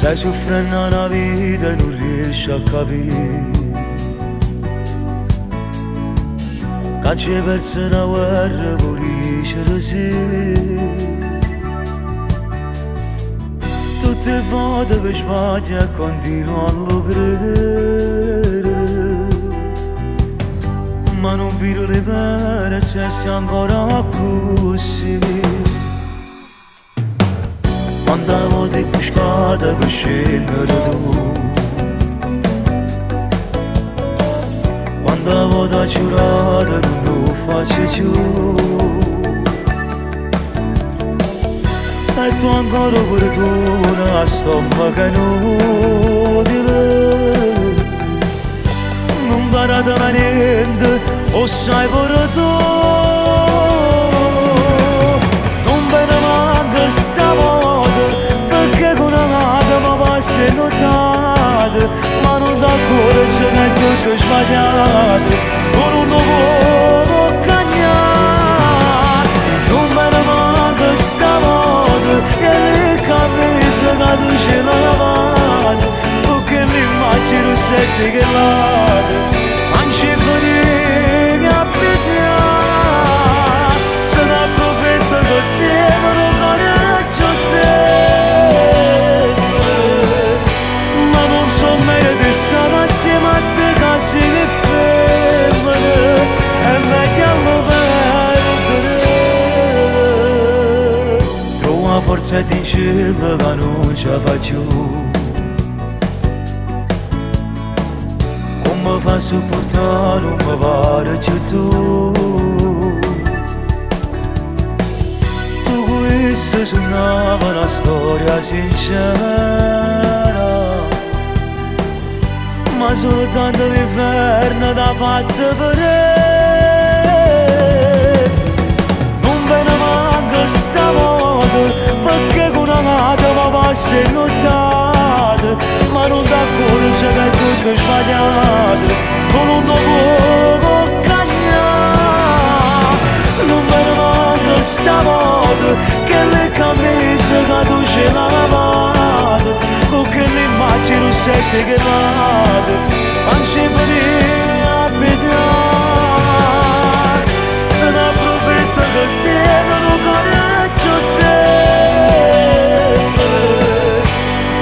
Stai soffrendo una vita e non riesci a capire che c'è perso una guerra pulisce sì. Tutte le volte che sbaglio e continuo a lo credere, ma non vedo le pere se sei ancora così. Quante volte hai buscato per scegliere tu, quante volte hai giurato non lo faccio più, e tu ancora perdona sto inutile. Non darà mai niente, o sai pure tu. Non me ne manca stavolta, perché con un'altra mi passa notate, ma non dà cuore se mi è tutto sbagliato, o non lo può cagnare. Non me ne manca stavolta, che le camicie che tu ce l'hai lavate, perché l'immagine sette che late, anzi per che abitiamo, se ne approfitta che tienono coraggio te. Ma non so meglio di stare assieme a te che si le femmine, è meglio lo perdere. Trova forza di cielo che non ce la faccio, come fa a sopportare, non mi pare più tu. Tu questa suonava una storia sincera, ma soltanto l'inferno t'ha fatto vedere. Non ve ne manca stavolta, perché con una gata mi passa notate, ma non dà cuore se che è tutto sbagliato, o non lo può cagnare. Non me ne manca stavolta, che le camicie che tu ce l'hai lavate, con che l'immagine sette che late, anzi venire a abitare, se ne approfitta che tienono coraggio te.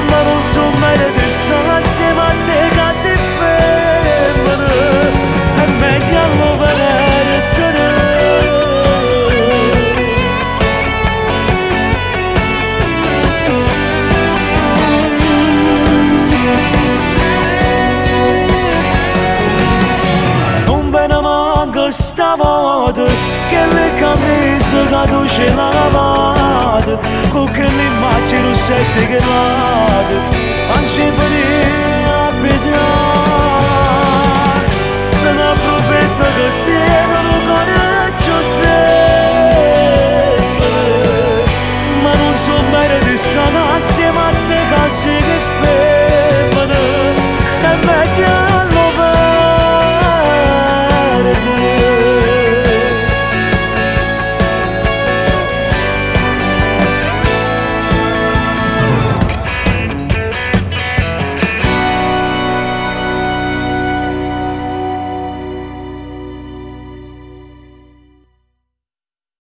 Ma non so meglio di stare assieme a te che si femmine, è meglio lo perdere. Non ve ne manca stavolta, che le camicie che tu ce l'hai